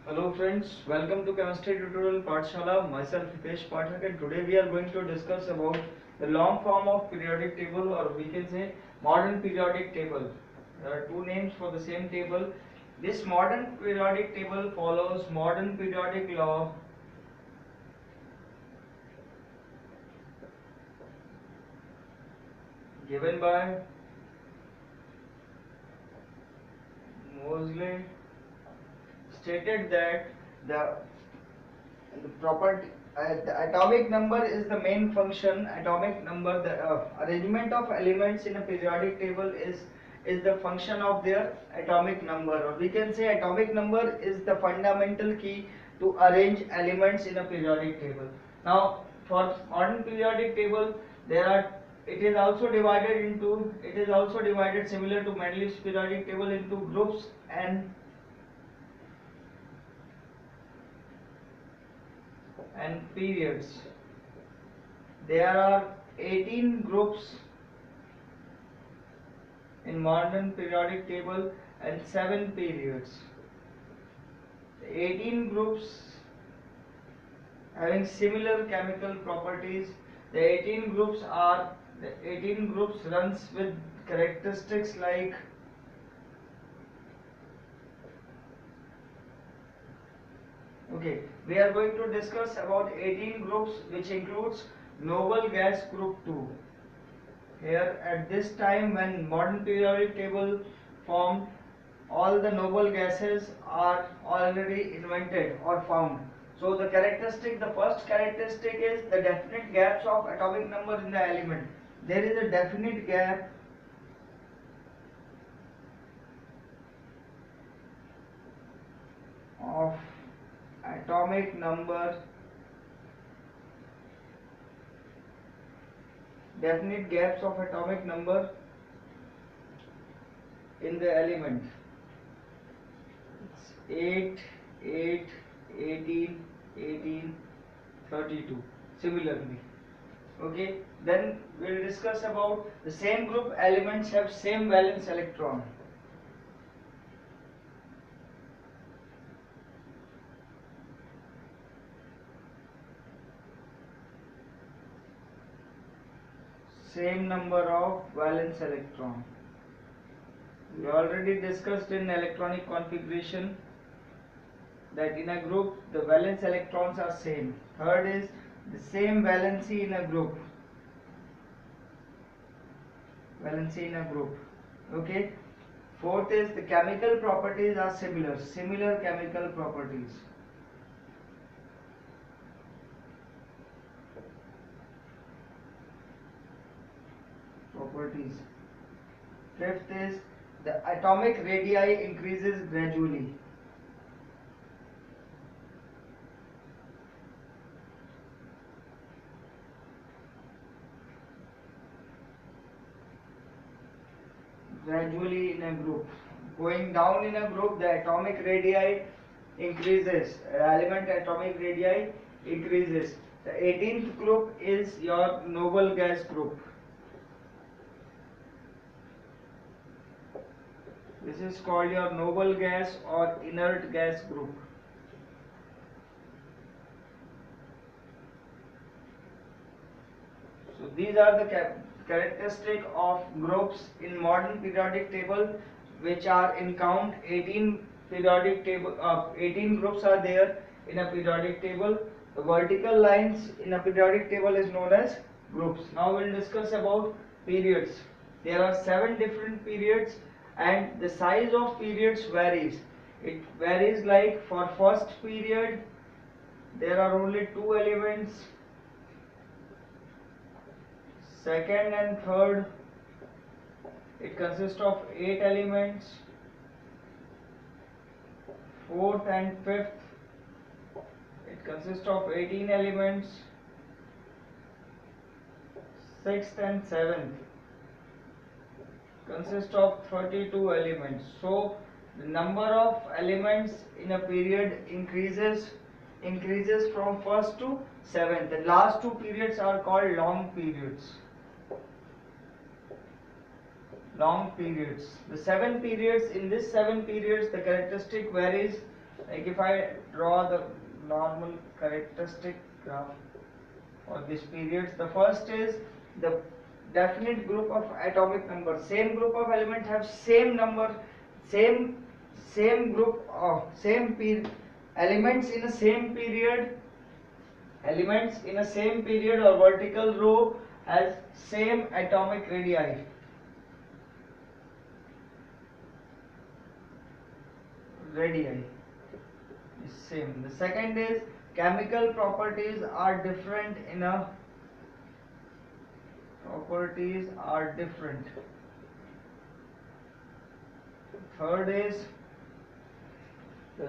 Hello friends, welcome to Chemistry Tutorial Pathshala. Myself Hitesh Pathak, and today we are going to discuss about the long form of periodic table, or we can say modern periodic table. There are two names for the same table. This modern periodic table follows modern periodic law given by Moseley, stated that the the property the atomic number is the main function. Atomic number, the arrangement of elements in a periodic table is the function of their atomic number, or we can say atomic number is the fundamental key to arrange elements in a periodic table. Now for modern periodic table, there are it is also divided similar to Mendeleev's periodic table into groups and periods. There are 18 groups in modern periodic table and 7 periods. The 18 groups having similar chemical properties. The 18 groups runs with characteristics like we are going to discuss about 18 groups, which includes noble gas group 2. Here at this time when modern periodic table formed, all the noble gases are already invented or found. So the first characteristic is the definite gaps of atomic number in the element. There is a definite gap of atomic number definite gaps of atomic number in the element. It's 8, 8, 18, 18, 32. Similarly, then we'll discuss about the same group elements have same valence electron. Same number of valence electron. We already discussed in electronic configuration that in a group the valence electrons are same. Third is the same valency in a group. Fourth is the chemical properties are similar chemical properties. Fifth is the atomic radii increases gradually. Gradually in a group. Going down in a group, the atomic radii increases. Element atomic radii increases. The 18th group is your noble gas group. This is called your noble gas or inert gas group. So these are the characteristic of groups in modern periodic table, which are in count 18 periodic table. 18 groups are there in a periodic table. The vertical lines in a periodic table is known as groups. Now we'll discuss about periods. There are 7 different periods, and the size of periods varies. It varies, like for first period there are only 2 elements. Second and third, it consists of 8 elements. Fourth and fifth, it consists of 18 elements. Sixth and seventh consist of 32 elements. So the number of elements in a period increases from first to seventh. The last 2 periods are called long periods. The 7 periods, in this 7 periods the characteristic varies Like if I draw the normal characteristic graph for this periods, the first is the definite group of atomic number. Same group of elements have same number, same group of elements in a same period. Elements in a same period or vertical row has same atomic radii. Is same. The second is chemical properties are different in a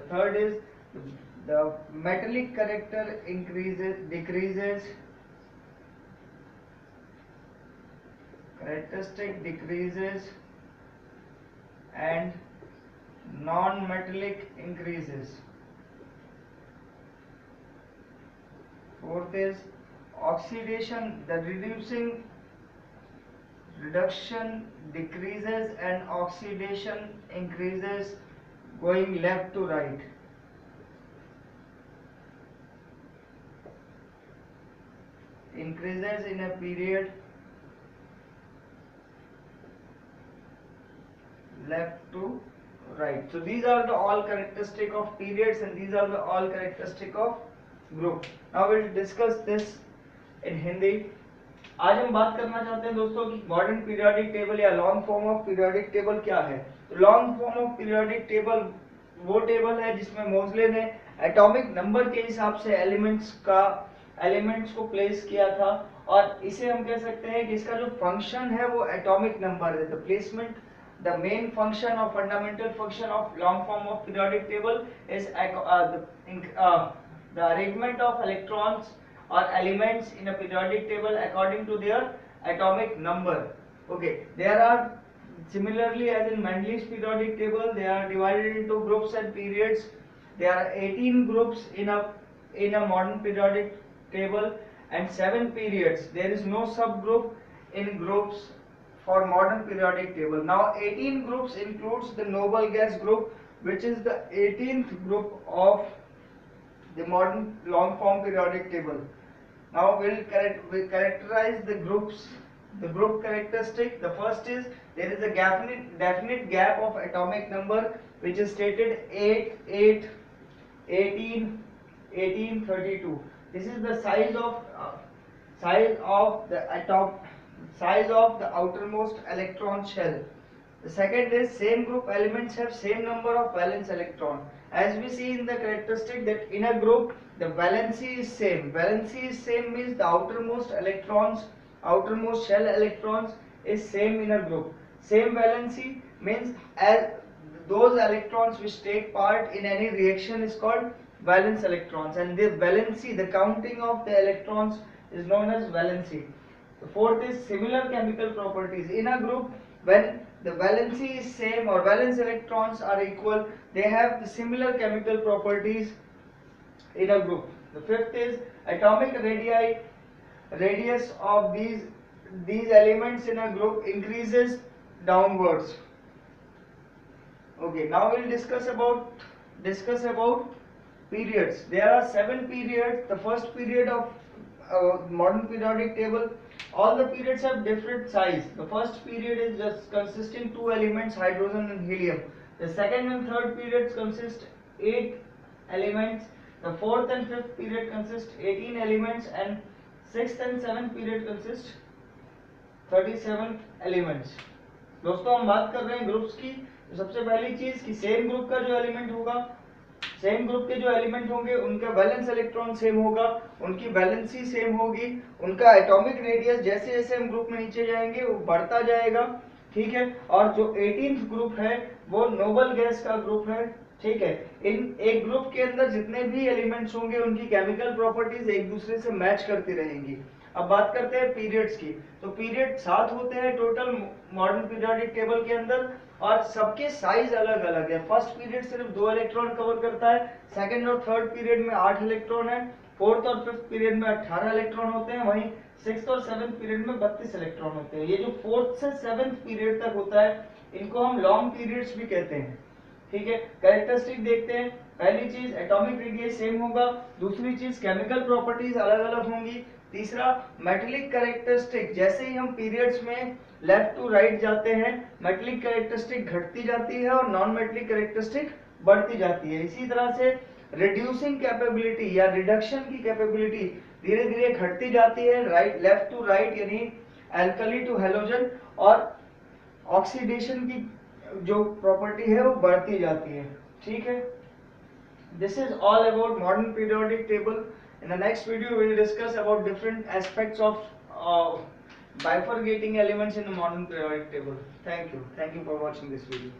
Third is the metallic character decreases, characteristic decreases, and non-metallic increases. Fourth is oxidation, the reduction decreases and oxidation increases going left to right. Increases in a period left to right. So these are the all characteristic of periods and these are the all characteristic of group. Now we'll discuss this in Hindi. आज हम बात करना चाहते हैं दोस्तों कि modern periodic table या long form of periodic table क्या है। Long form of periodic table वो टेबल है जिसमें मोजले ने एटॉमिक नंबर के हिसाब से एलिमेंट्स को प्लेस किया था और इसे हम कह सकते हैं कि इसका जो फंक्शन है वो एटॉमिक नंबर है। The placement, the main function or fundamental function of long form of periodic table is the arrangement of electrons or elements in a periodic table according to their atomic number. Okay, there are similarly as in Mendeley's periodic table, they are divided into groups and periods. There are 18 groups in a modern periodic table and 7 periods. There is no subgroup in groups for modern periodic table. Now 18 groups includes the noble gas group, which is the 18th group of the modern long form periodic table. Now we'll characterize the groups, the group characteristic. The first is there is a definite gap of atomic number which is stated 8, 8, 18, 18, 32. This is the size of the outermost electron shell. The second is same group elements have same number of valence electron. As we see in the characteristic that in a group the valency is same. Valency is same means the outermost shell electrons is same in a group. Same valency means as those electrons which take part in any reaction is called valence electrons, and the valency, the counting of the electrons is known as valency. The fourth is similar chemical properties. In a group, when the valency is same or valence electrons are equal, they have the similar chemical properties in a group. The fifth is atomic radius of these elements in a group increases downwards. Okay, now we'll discuss about periods. There are 7 periods. The first period of modern periodic table, all the periods have different size. The first period is just consisting 2 elements, hydrogen and helium. The second and third periods consist 8 elements. The fourth and fifth period consist 18 elements, and sixth and seventh period consist 37 elements. दोस्तों हम बात कर रहे हैं groups की। तो सबसे पहली चीज कि सेम ग्रुप का जो एलिमेंट होगा, सेम ग्रुप के जो एलिमेंट होंगे उनका वैलेंस इलेक्ट्रॉन सेम होगा, उनकी वैलेंसी सेम होगी, उनका एटॉमिक रेडियस जैसे जैसे हम ग्रुप में नीचे जाएंगे वो बढ़ता जाएगा, ठीक है। और जो 18th ग्रुप है वो नोबल गैस का ग्रुप है, ठीक है। इन एक ग्रुप के अंदर जितने भी एलिमेंट्स होंगे उनकी केमिकल प्रॉपर्टीज एक दूसरे से मैच करती रहेंगी। अब बात करते हैं पीरियड्स की। तो पीरियड 7 होते हैं टोटल मॉडर्न पीरियोडिक टेबल के अंदर और सबके साइज अलग अलग है। फर्स्ट पीरियड सिर्फ 2 इलेक्ट्रॉन कवर करता है, सेकंड और थर्ड पीरियड में 8 इलेक्ट्रॉन है, फोर्थ और फिफ्थ पीरियड में 18 इलेक्ट्रॉन होते हैं, वहीं सिक्स्थ और सेवंथ पीरियड में 32 इलेक्ट्रॉन होते हैं। ये जो फोर्थ से सेवंथ पीरियड तक होता है इनको हम लॉन्ग पीरियड्स भी कहते हैं, ठीक है, कैरेक्टरिस्टिक देखते हैं। पहली चीज एटॉमिक रेडियस सेम होगा, दूसरी चीज केमिकल प्रॉपर्टीज अलग अलग होंगी, तीसरा मेटेलिक कैरेक्टरिस्टिक, जैसे ही हम पीरियड्स में लेफ्ट टू राइट जाते हैं मेटेलिक कैरेक्टरिस्टिक घटती जाती है और नॉन मेटेलिक कैरेक्टरिस्टिक बढ़ती जाती है। इसी तरह से रिड्यूसिंग कैपेबिलिटी या रिडक्शन की कैपेबिलिटी धीरे धीरे घटती जाती है, राइट लेफ्ट टू राइट यानी एल्कली टू हैलोजन, और ऑक्सीडेशन की जो प्रॉपर्टी है वो बढ़ती जाती है। ठीक है, this is all about modern periodic table. In the next video we will discuss about different aspects of bifurcating elements in the modern periodic table. Thank you for watching this video.